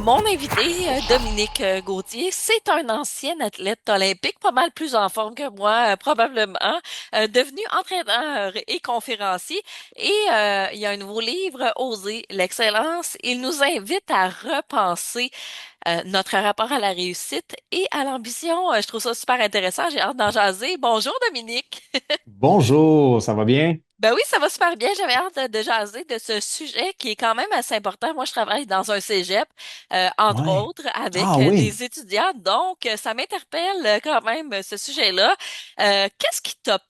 Mon invité, Dominique Gauthier, c'est un ancien athlète olympique, pas mal plus en forme que moi, probablement, devenu entraîneur et conférencier. Et il y a un nouveau livre, Oser l'excellence. Il nous invite à repenser notre rapport à la réussite et à l'ambition. Je trouve ça super intéressant. J'ai hâte d'en jaser. Bonjour, Dominique. Bonjour, ça va bien? Ben oui, ça va super bien. J'avais hâte de jaser de ce sujet qui est quand même assez important. Moi, je travaille dans un cégep, entre Ouais. autres, avec Ah oui. des étudiants. Donc, ça m'interpelle quand même, ce sujet-là. Qu'est-ce qui t'a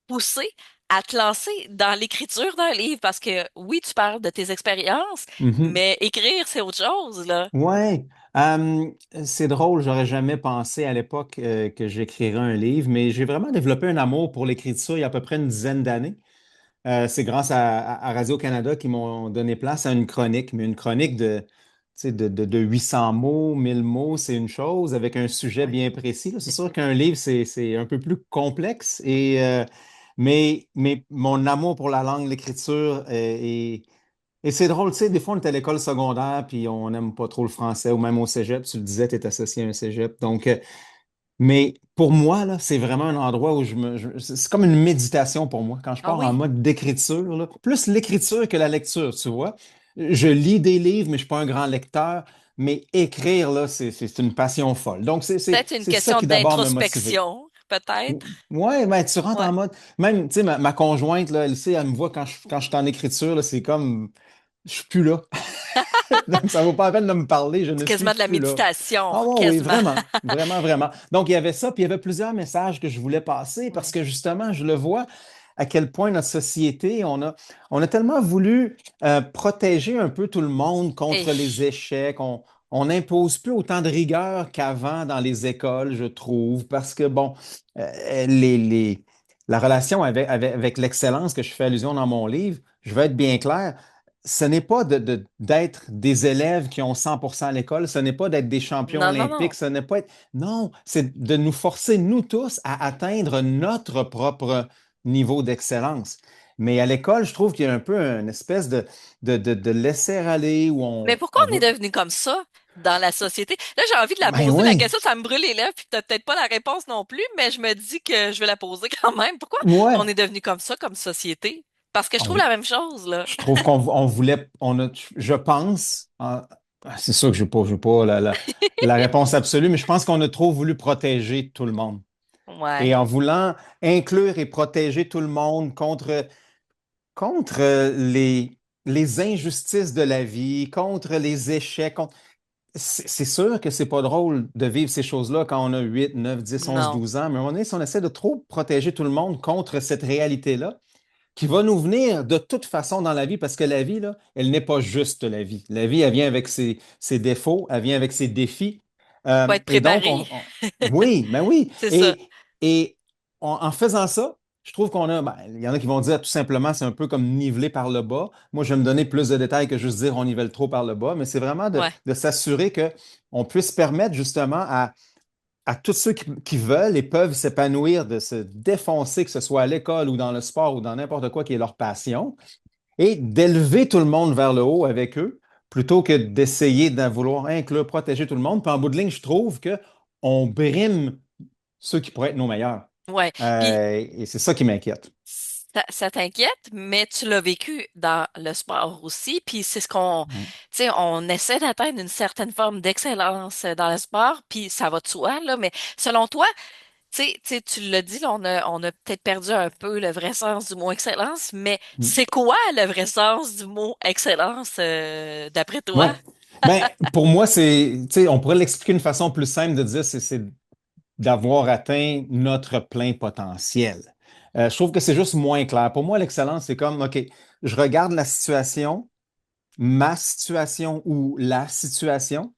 poussé à te lancer dans l'écriture d'un livre? Parce que oui, tu parles de tes expériences, Mhm. mais écrire, c'est autre chose, là. Ouais. Euh, c'est drôle, j'aurais jamais pensé à l'époque que j'écrirais un livre, mais j'ai vraiment développé un amour pour l'écriture il y a à peu près une dizaine d'années. C'est grâce à Radio-Canada qui m'ont donné place à une chronique, mais une chronique tu sais, de 800 mots, 1000 mots, c'est une chose, avec un sujet Ouais. bien précis, là. C'est sûr qu'un livre, c'est un peu plus complexe, mais mon amour pour la langue, l'écriture, et c'est drôle, tu sais, des fois, on est à l'école secondaire, puis on n'aime pas trop le français, ou même au cégep, tu le disais, tu es associé à un cégep. Donc, mais pour moi, là, c'est vraiment un endroit où c'est comme une méditation pour moi. Quand je Ah pars en oui. mode d'écriture, là, plus l'écriture que la lecture, tu vois. Je lis des livres, mais je ne suis pas un grand lecteur. Mais écrire, là, c'est une passion folle. Donc, Peut-être une c'est ça question qui d'abord m'a motivé. d'introspection, peut-être. Ouais, ben, tu rentres Ouais. en mode. Même, tu sais, ma conjointe, là, elle sait, elle me voit quand je suis en écriture, là, c'est comme. Je suis plus là. Donc, ça vaut pas la peine de me parler, je C'est ne suis quasiment de la plus là. méditation, Ah ouais, oui, quasiment. vraiment, vraiment, vraiment. Donc, il y avait ça, puis il y avait plusieurs messages que je voulais passer parce Ouais. que justement, je le vois à quel point notre société, on a tellement voulu protéger un peu tout le monde Et contre les échecs. On n'impose plus autant de rigueur qu'avant dans les écoles, je trouve, parce que, bon, la relation avec l'excellence que je fais allusion dans mon livre, je veux être bien clair, ce n'est pas d'être des élèves qui ont 100% à l'école, ce n'est pas d'être des champions non, non, non. olympiques, ce n'est pas être... Non, c'est de nous forcer, nous tous, à atteindre notre propre niveau d'excellence. Mais à l'école, je trouve qu'il y a un peu une espèce de laisser-aller où Mais pourquoi on on est veut... devenu comme ça dans la société? Là, j'ai envie de la Ben poser, la oui, question, ça me brûle les lèvres, puis t'as peut-être pas la réponse non plus, mais je me dis que je vais la poser quand même. Pourquoi on ouais. est devenu comme ça, comme société? Parce que je trouve On- la même chose, là. je trouve qu'on voulait... je pense... c'est sûr que je n'ai pas la réponse absolue, mais je pense qu'on a trop voulu protéger tout le monde. Et Ouais. en voulant inclure et protéger tout le monde contre les injustices de la vie, contre les échecs. C'est sûr que c'est pas drôle de vivre ces choses-là quand on a 8, 9, 10, 11, Non. 12 ans, mais à un moment donné, si on essaie de trop protéger tout le monde contre cette réalité-là, qui va nous venir de toute façon dans la vie, parce que la vie, là, elle n'est pas juste la vie. La vie, elle vient avec ses défauts, elle vient avec ses défis. Faut être Et donc, préparé. oui, ben oui. C'est ça. Et en faisant ça, je trouve qu'on a, ben, il y en a qui vont dire tout simplement, c'est un peu comme niveler par le bas. Moi, je vais me donner plus de détails que juste dire on nivelle trop par le bas, mais c'est vraiment Ouais. de s'assurer que on puisse permettre justement à tous ceux qui veulent et peuvent s'épanouir, de se défoncer, que ce soit à l'école ou dans le sport ou dans n'importe quoi qui est leur passion, et d'élever tout le monde vers le haut avec eux, plutôt que d'essayer de vouloir inclure, protéger tout le monde. Puis en bout de ligne, je trouve que on brime ceux qui pourraient être nos meilleurs. Ouais. Puis Et c'est ça qui m'inquiète. ça t'inquiète, mais tu l'as vécu dans le sport aussi, puis c'est ce qu'on, Ouais. tu sais, on essaie d'atteindre une certaine forme d'excellence dans le sport, puis ça va de soi, là, mais selon toi, tu sais, tu l'as dit, là, on a peut-être perdu un peu le vrai sens du mot excellence, mais c'est quoi le vrai sens du mot excellence, d'après toi? Ouais. Ben, pour moi, tu sais, on pourrait l'expliquer d'une façon plus simple de dire c'est d'avoir atteint notre plein potentiel. Je trouve que c'est juste moins clair. Pour moi, l'excellence, c'est comme, OK, je regarde la situation, ma situation ou la situation,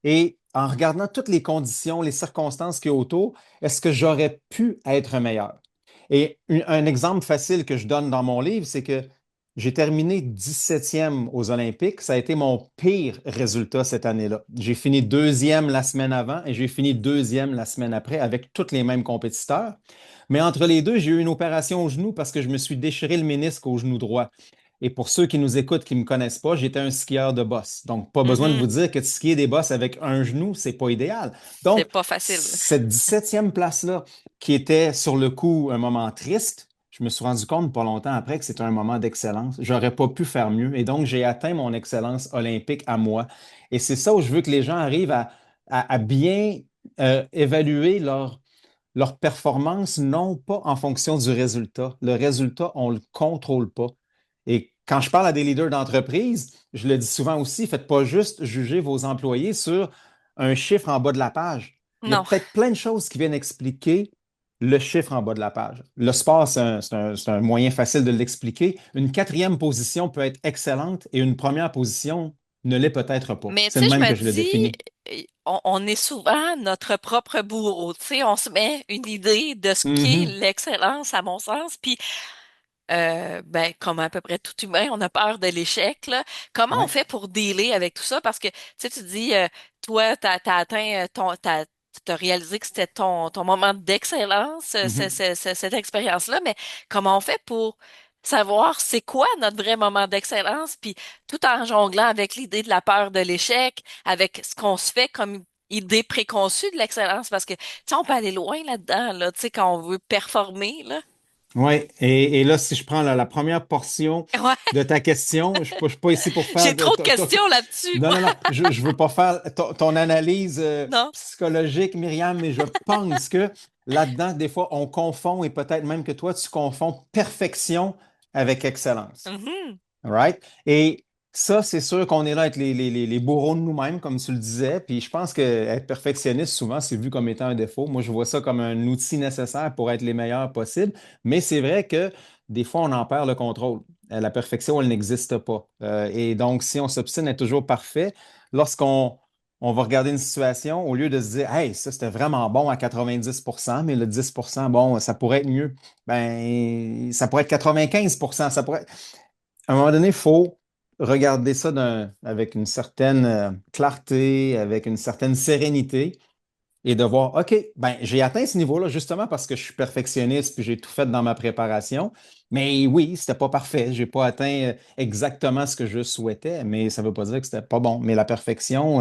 et en regardant toutes les conditions, les circonstances qui y a autour, est-ce que j'aurais pu être meilleur? Et un exemple facile que je donne dans mon livre, c'est que j'ai terminé 17e aux Olympiques. Ça a été mon pire résultat cette année-là. J'ai fini deuxième la semaine avant et j'ai fini deuxième la semaine après avec tous les mêmes compétiteurs. Mais entre les deux, j'ai eu une opération au genou parce que je me suis déchiré le ménisque au genou droit. Et pour ceux qui nous écoutent, qui ne me connaissent pas, j'étais un skieur de boss. Donc, pas besoin de vous Mhm. dire que de skier des bosses avec un genou, c'est pas idéal. C'est Donc, pas facile. cette 17e place-là, qui était sur le coup un moment triste, je me suis rendu compte pas longtemps après que c'était un moment d'excellence. J'aurais pas pu faire mieux. Et donc, j'ai atteint mon excellence olympique à moi. Et c'est ça où je veux que les gens arrivent à bien évaluer leur performance, non pas en fonction du résultat. Le résultat, on ne le contrôle pas. Et quand je parle à des leaders d'entreprise, je le dis souvent aussi, faites pas juste juger vos employés sur un chiffre en bas de la page. Il y a Non. peut-être plein de choses qui viennent expliquer le chiffre en bas de la page. Le sport, c'est un moyen facile de l'expliquer. Une quatrième position peut être excellente et une première position ne l'est peut-être pas. Mais tu C'est le sais, je même me que je le dis, définis. on est souvent notre propre bourreau. Tu sais, on se met une idée de ce qu'est Mhm, l'excellence, à mon sens, puis ben, comme à peu près tout humain, on a peur de l'échec, là. Comment on ouais. fait pour dealer avec tout ça? Parce que, tu sais, tu dis, toi, t'as atteint t'as réalisé que c'était ton moment d'excellence, Mhm. cette expérience-là, mais comment on fait pour savoir c'est quoi notre vrai moment d'excellence, puis tout en jonglant avec l'idée de la peur de l'échec, avec ce qu'on se fait comme idée préconçue de l'excellence, parce que, tu sais, on peut aller loin là-dedans, là, tu sais, quand on veut performer, là. Oui, et là, si je prends la première portion Ouais. de ta question, je ne suis pas ici pour faire J'ai trop de questions là-dessus, non, moi. non, non, je ne veux pas faire ton analyse Non. psychologique, Myriam, mais je pense que là-dedans, des fois, on confond, et peut-être même que toi, tu confonds perfection avec excellence. Mhm. All right? Et ça, c'est sûr qu'on est là avec les bourreaux de nous-mêmes, comme tu le disais. Puis je pense qu'être perfectionniste, souvent, c'est vu comme étant un défaut. Moi, je vois ça comme un outil nécessaire pour être les meilleurs possibles. Mais c'est vrai que des fois, on en perd le contrôle. La perfection, elle n'existe pas. Et donc, si on s'obstine à être toujours parfait, lorsqu'on va regarder une situation, au lieu de se dire, hey, ça, c'était vraiment bon à 90%, mais le 10%, bon, ça pourrait être mieux. Ben, ça pourrait être 95%, ça pourrait à un moment donné, il faut regarder ça avec une certaine clarté, avec une certaine sérénité et de voir, OK, ben, j'ai atteint ce niveau-là justement parce que je suis perfectionniste puis j'ai tout fait dans ma préparation. Mais oui, c'était pas parfait. J'ai pas atteint exactement ce que je souhaitais, mais ça veut pas dire que c'était pas bon. Mais la perfection,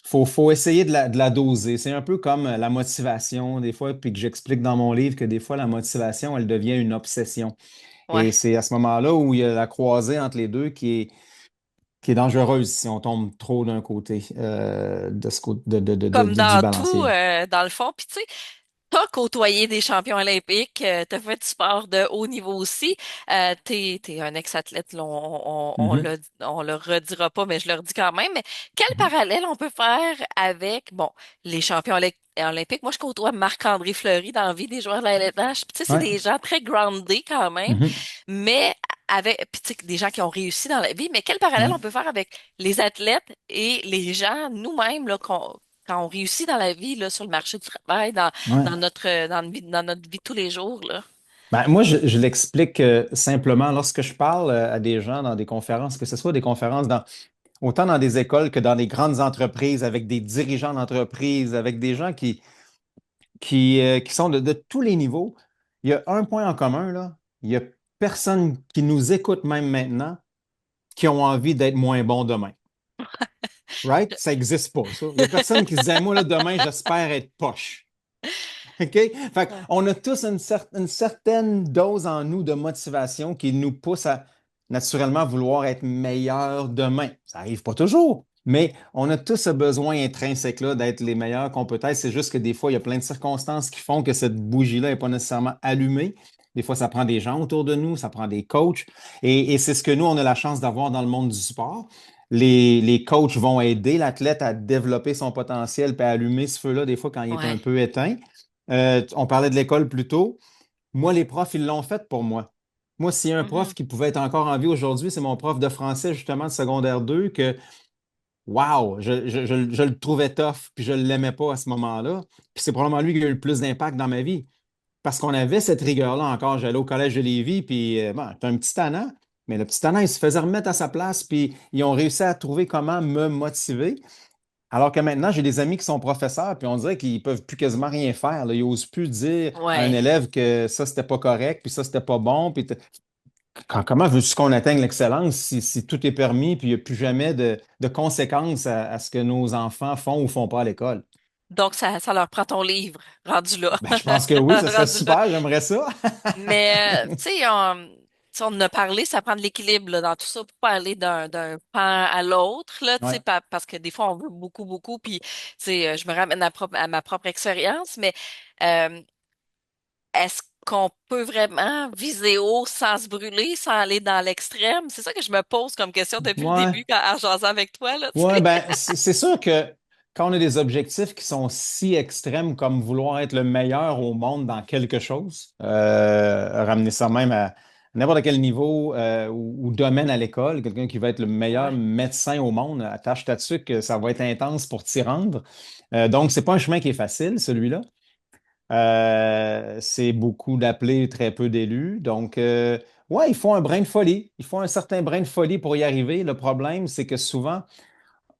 faut essayer de la doser. C'est un peu comme la motivation, des fois, puis que j'explique dans mon livre que des fois, la motivation, elle devient une obsession. Ouais. Et c'est à ce moment-là où il y a la croisée entre les deux qui est dangereuse si on tombe trop d'un côté de ce côté, Comme du dans tout, balancier. dans le fond. Puis tu sais, t'as côtoyé des champions olympiques, t'as fait du sport de haut niveau aussi. T'es un ex-athlète, là, Mhm, on le redira pas, mais je le redis quand même. Mais quel mhm. parallèle on peut faire avec, bon, les champions olympiques? Moi, je côtoie Marc-André Fleury dans la vie des joueurs de la LNH. Puis, tu sais, c'est Ouais. des gens très groundés quand même, Mhm, mais avec, puis, tu sais, des gens qui ont réussi dans la vie. Mais quel parallèle ouais, on peut faire avec les athlètes et les gens, nous-mêmes, là, quand on réussit dans la vie, là, sur le marché du travail, ouais. dans notre vie de tous les jours, là. Ben, moi, je l'explique simplement lorsque je parle à des gens dans des conférences, que ce soit des conférences autant dans des écoles que dans des grandes entreprises, avec des dirigeants d'entreprise, avec des gens qui sont de tous les niveaux. Il y a un point en commun, là. Il y a personne qui nous écoute même maintenant qui ont envie d'être moins bon demain. Right? Ça n'existe pas, ça. Il n'y a personne qui se dit, hey, moi, là, demain, j'espère être poche. OK? Fait Ouais. on a tous une certaine dose en nous de motivation qui nous pousse à naturellement vouloir être meilleur demain. Ça n'arrive pas toujours, mais on a tous ce besoin intrinsèque-là d'être les meilleurs qu'on peut être. C'est juste que des fois, il y a plein de circonstances qui font que cette bougie-là n'est pas nécessairement allumée. Des fois, ça prend des gens autour de nous, ça prend des coachs. Et c'est ce que nous, on a la chance d'avoir dans le monde du sport. Les coachs vont aider l'athlète à développer son potentiel et à allumer ce feu-là, des fois, quand il est un Ouais. peu éteint. On parlait de l'école plus tôt. Moi, les profs, ils l'ont fait pour moi. Moi, s'il y a un prof Mhm. qui pouvait être encore en vie aujourd'hui, c'est mon prof de français, justement, de secondaire 2, que, wow, je le trouvais tough, puis je ne l'aimais pas à ce moment-là. Puis c'est probablement lui qui a eu le plus d'impact dans ma vie. Parce qu'on avait cette rigueur-là encore. J'allais au collège de Lévis, puis bon, j'étais un petit tannant, mais le petit tannant, il se faisait remettre à sa place, puis ils ont réussi à trouver comment me motiver. Alors que maintenant, j'ai des amis qui sont professeurs, puis on dirait qu'ils peuvent plus quasiment rien faire, là. Ils n'osent plus dire à un Ouais. élève que ça, c'était pas correct, puis ça, c'était pas bon. comment veux-tu qu'on atteigne l'excellence si tout est permis puis il n'y a plus jamais de conséquences à ce que nos enfants font ou font pas à l'école? Donc, ça leur prend ton livre, rendu là. Ben, je pense que oui, ça serait Rendu là. super, j'aimerais ça. Mais, tu sais, tu sais, on en a parlé, ça prend de l'équilibre là, dans tout ça pour pas aller d'un pan à l'autre, là, tu sais, Ouais. parce que des fois, on veut beaucoup, beaucoup, puis, tu sais, je me ramène à ma propre expérience, mais euh, est-ce qu'on peut vraiment viser haut sans se brûler, sans aller dans l'extrême? C'est ça que je me pose comme question depuis le Ouais. début quand, en jasant avec toi, là, tu Ouais, sais. ben, c'est sûr que quand on a des objectifs qui sont si extrêmes comme vouloir être le meilleur au monde dans quelque chose, ramener ça même à n'importe quel niveau ou domaine à l'école, quelqu'un qui va être le meilleur Ouais, médecin au monde, attache ta dessus que ça va être intense pour t'y rendre. Donc, c'est pas un chemin qui est facile, celui-là. C'est beaucoup d'appelés, très peu d'élus. Donc, ouais, il faut un brin de folie. Il faut un certain brin de folie pour y arriver. Le problème, c'est que souvent,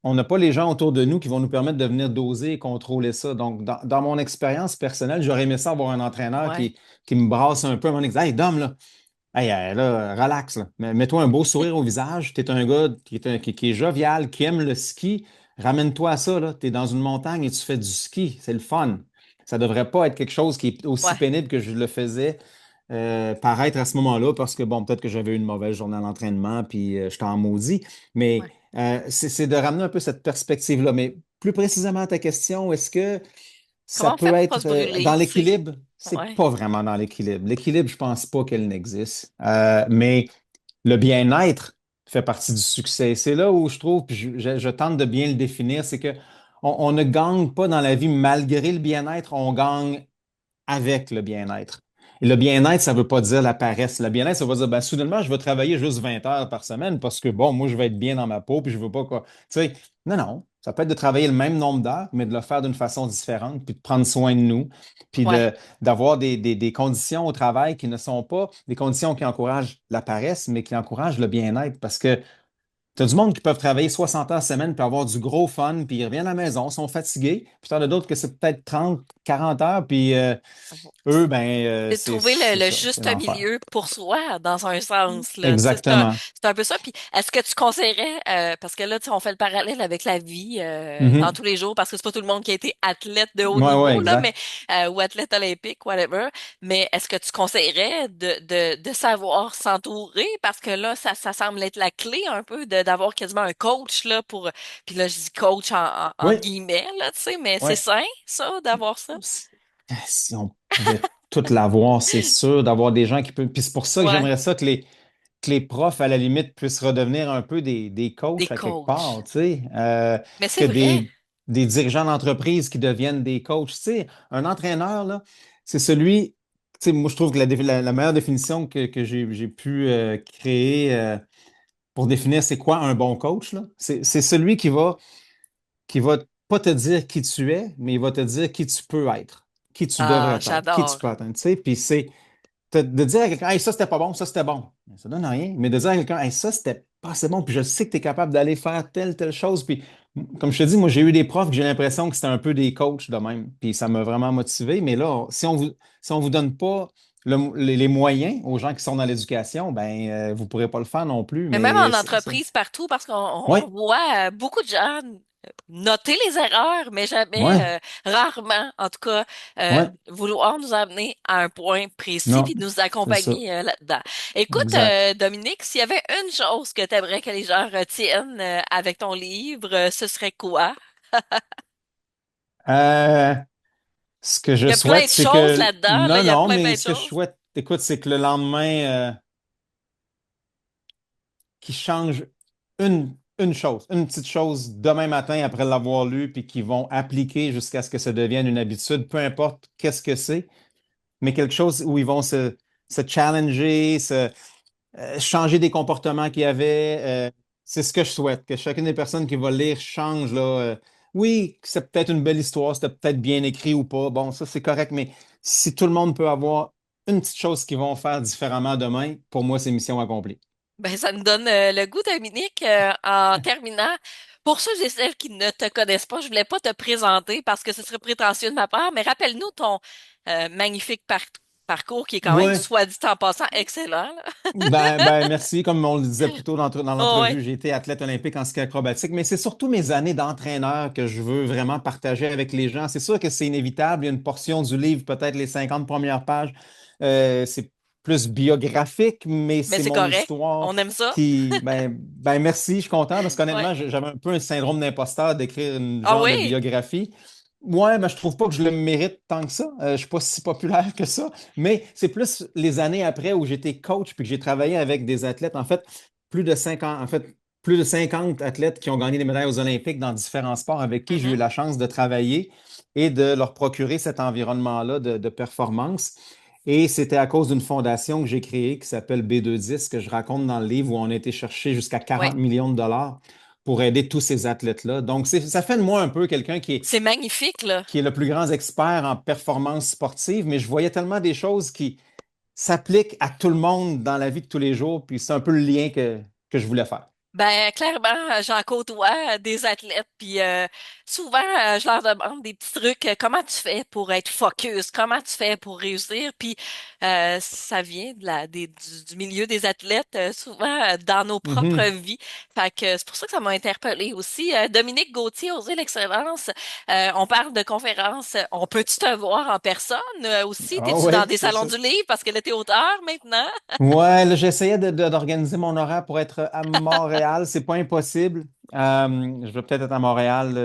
on n'a pas les gens autour de nous qui vont nous permettre de venir doser et contrôler ça. Donc, dans mon expérience personnelle, j'aurais aimé ça avoir un entraîneur ouais, qui me brasse un peu, à mon disant, Hey, Dom, là, hey, là, relax, là. Mets-toi un beau sourire au visage. Tu es un gars qui est jovial, qui aime le ski. Ramène-toi à ça, là. Tu es dans une montagne et tu fais du ski. C'est le fun. Ça devrait pas être quelque chose qui est aussi ouais, pénible que je le faisais paraître à ce moment-là parce que, bon, peut-être que j'avais eu une mauvaise journée à l'entraînement puis je t'en maudis. Mais ouais. c'est de ramener un peu cette perspective-là. Mais plus précisément à ta question, est-ce que ça Comment on peut fait pour pas être se brûler, dans tu sais? l'équilibre? C'est Ouais, pas vraiment dans l'équilibre. L'équilibre, je pense pas qu'elle n'existe. Mais le bien-être fait partie du succès. C'est là où je trouve, puis je tente de bien le définir, c'est que on ne gagne pas dans la vie malgré le bien-être, on gagne avec le bien-être. Et le bien-être, ça ne veut pas dire la paresse. Le bien-être, ça veut dire, ben, soudainement, je vais travailler juste 20 heures par semaine parce que, bon, moi, je vais être bien dans ma peau, puis je veux pas quoi. Tu sais, non, non. Ça peut être de travailler le même nombre d'heures, mais de le faire d'une façon différente, puis de prendre soin de nous, puis ouais. d'avoir des conditions au travail qui ne sont pas des conditions qui encouragent la paresse, mais qui encouragent le bien-être. Parce que tu as du monde qui peuvent travailler 60 heures semaine puis avoir du gros fun, puis ils reviennent à la maison, sont fatigués. Puis tu en as d'autres que c'est peut-être 30, 40 heures, puis eux, ben, C'est de trouver c'est le ça, c'est juste l'enfer. milieu pour soi, dans un sens, là. Tu sais, Exactement. c'est un peu ça. Puis, est-ce que tu conseillerais, parce que là, tu sais, on fait le parallèle avec la vie dans Mhm. tous les jours, parce que c'est pas tout le monde qui a été athlète de haut Ouais, ouais, niveau, là, mais exact. ou athlète olympique, whatever. Mais est-ce que tu conseillerais de savoir s'entourer? Parce que là, ça semble être la clé un peu d'avoir quasiment un coach, là, pour. Puis là, je dis coach en Oui, guillemets, là, tu sais, mais c'est ouais. sain, ça, d'avoir ça? Si si on pouvait tout l'avoir, c'est sûr, d'avoir des gens qui peuvent. Puis c'est pour ça que Ouais, j'aimerais ça que les profs, à la limite, puissent redevenir un peu des des coachs à quelque coachs. part, tu sais, Mais c'est que vrai. des dirigeants d'entreprise qui deviennent des coachs. Tu sais, un entraîneur, là, c'est celui, tu sais, moi, je trouve que la meilleure définition que j'ai pu créer pour définir c'est quoi un bon coach, là, c'est celui qui va pas te dire qui tu es, mais il va te dire qui tu peux être, qui tu devrais Ah, être, qui tu j'adore. peux atteindre, tu sais, puis c'est de dire à quelqu'un, hey, ça c'était pas bon, ça c'était bon. Ça donne rien. Mais de dire à quelqu'un, hey, ça c'était pas assez bon, puis je sais que tu es capable d'aller faire telle chose. Puis, comme je te dis, moi, j'ai eu des profs que j'ai l'impression que c'était un peu des coachs de même. Puis ça m'a vraiment motivé. Mais là, si on vous donne pas les moyens aux gens qui sont dans l'éducation, ben, vous pourrez pas le faire non plus. Mais même Mais en entreprise, partout, parce qu'on ouais, on voit beaucoup de gens noter les erreurs, mais ouais, jamais, rarement, en tout cas, ouais, vouloir nous amener à un point précis puis non, nous c'est ça. accompagner là-dedans. Écoute, Exact. Dominique, s'il y avait une chose que tu aimerais que les gens retiennent avec ton livre, ce serait quoi? Euh, Ce que je Il y a plein souhaite, de c'est choses que, là-dedans, là, non, il y a non, plein, mais plein de ce que je choses. souhaite, écoute, c'est que le lendemain, qui changent une chose, une petite chose demain matin après l'avoir lu, puis qui vont appliquer jusqu'à ce que ça devienne une habitude, peu importe qu'est-ce que c'est, mais quelque chose où ils vont se challenger, changer des comportements qu'il y avait. C'est ce que je souhaite, que chacune des personnes qui va lire change, là. Oui, c'est peut-être une belle histoire, c'était peut-être bien écrit ou pas. Bon, ça, c'est correct, mais si tout le monde peut avoir une petite chose qu'ils vont faire différemment demain, pour moi, c'est mission accomplie. Ben, ça nous donne le goût, Dominique. En terminant, pour ceux et celles qui ne te connaissent pas, je voulais pas te présenter parce que ce serait prétentieux de ma part, mais rappelle-nous ton magnifique parcours. Parcours qui est quand même, Ouais. soit dit en passant, excellent, là. Merci. Comme on le disait plus tôt dans Oh, ouais. l'entrevue, j'ai été athlète olympique en ski acrobatique, mais c'est surtout mes années d'entraîneur que je veux vraiment partager avec les gens. C'est sûr que c'est inévitable. Il y a une portion du livre, peut-être les 50 premières pages. C'est plus biographique, mais Mais c'est c'est mon correct. histoire On aime ça. merci, je suis content parce Ouais. qu'honnêtement, j'avais un peu un syndrome d'imposteur d'écrire une Ah genre de oui? biographie. Ouais, mais je trouve pas que je le mérite tant que ça. Je suis pas si populaire que ça. Mais c'est plus les années après où j'étais coach puis que j'ai travaillé avec des athlètes. En fait, plus de 50 athlètes qui ont gagné des médailles aux Olympiques dans différents sports avec qui j'ai eu Mhm. la chance de travailler et de leur procurer cet environnement-là de performance. Et c'était à cause d'une fondation que j'ai créée qui s'appelle B210, que je raconte dans le livre, où on a été chercher jusqu'à Ouais. 40 millions de dollars pour aider tous ces athlètes-là. Donc, ça fait de moi un peu quelqu'un C'est magnifique, là. qui est le plus grand expert en performance sportive, mais je voyais tellement des choses qui s'appliquent à tout le monde dans la vie de tous les jours, puis c'est un peu le lien que je voulais faire. Ben clairement, j'en côtoie des athlètes, puis souvent je leur demande des petits trucs. Comment tu fais pour être focus? Comment tu fais pour réussir? Puis ça vient de du milieu des athlètes, souvent dans nos propres Mhm. vies. Fait que c'est pour ça que ça m'a interpellée aussi. Dominique Gauthier, Oser l'excellence. On parle de conférences. On peut-tu te voir en personne aussi? Ah T'es-tu dans oui, des c'est salons ça. du livre parce que là t'es auteur maintenant? Ouais, là, j'essayais d'organiser mon horaire pour être à Montréal. C'est pas impossible. Je vais peut-être être à Montréal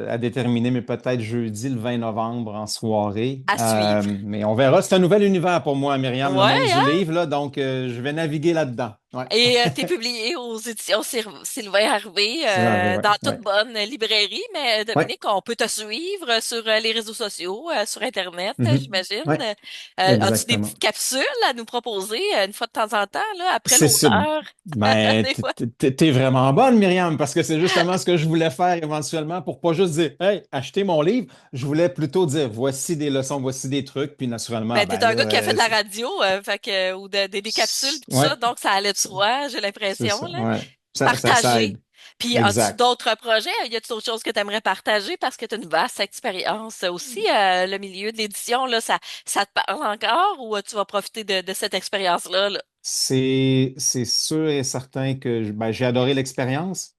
à déterminer, mais peut-être jeudi, le 20 novembre en soirée. À suivre. Mais on verra. C'est un nouvel univers pour moi, Myriam, le Ouais, monde du hein? livre, là, donc je vais naviguer là-dedans. Ouais. Et t'es publié aux éditions Sylvain Harvey C'est vrai, ouais. dans toute Ouais. bonne librairie. Mais Ouais. Dominique, on peut te suivre sur les réseaux sociaux, sur Internet, Mhm. j'imagine. Ouais, As-tu des exactement. petites capsules à nous proposer une fois de temps en temps, là, après C'est ça. l'auteur, Ben, des fois? t'es vraiment bonne, Myriam, parce que c'est justement ce que je voulais faire éventuellement pour pas juste dire, hey, achetez mon livre. Je voulais plutôt dire, voici des leçons, voici des trucs, puis naturellement, Ben, ben t'es là, un gars qui a fait de la radio, fait que, ou des capsules, pis tout ouais, ça, donc ça allait de c'est soi, j'ai c'est l'impression, ça, là. ouais. Ça Partager. aide. Puis as-tu Exact. d'autres projets? Y a-tu d'autres choses que tu aimerais partager parce que tu as une vaste expérience aussi, le milieu de l'édition, là, ça te parle encore ou tu vas profiter de cette expérience-là, là? C'est sûr et certain que j'ai adoré l'expérience.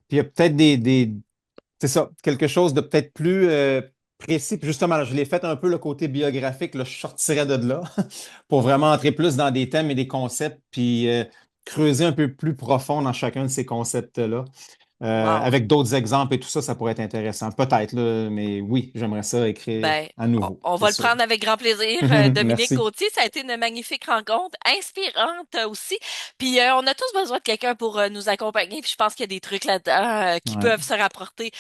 Puis il y a peut-être c'est ça, quelque chose de peut-être plus précis. Puis justement, je l'ai fait un peu le côté biographique, là, je sortirais de là pour vraiment entrer plus dans des thèmes et des concepts, puis creuser un peu plus profond dans chacun de ces concepts-là. Wow. Avec d'autres exemples et tout ça, ça pourrait être intéressant. Peut-être, là, mais oui, j'aimerais ça écrire Ben, à on nouveau, on c'est va le sûr. prendre avec grand plaisir. Dominique Merci. Gauthier, ça a été une magnifique rencontre, inspirante aussi. Puis on a tous besoin de quelqu'un pour nous accompagner. Puis je pense qu'il y a des trucs là-dedans qui Ouais. peuvent se rapporter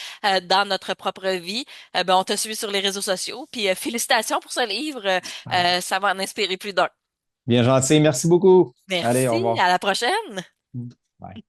dans notre propre vie. Ben, on te suit sur les réseaux sociaux. Puis félicitations pour ce livre. Ah, Ça va en inspirer plus d'un. bien gentil, merci beaucoup. Allez, au Merci, revoir. à la prochaine. Bye.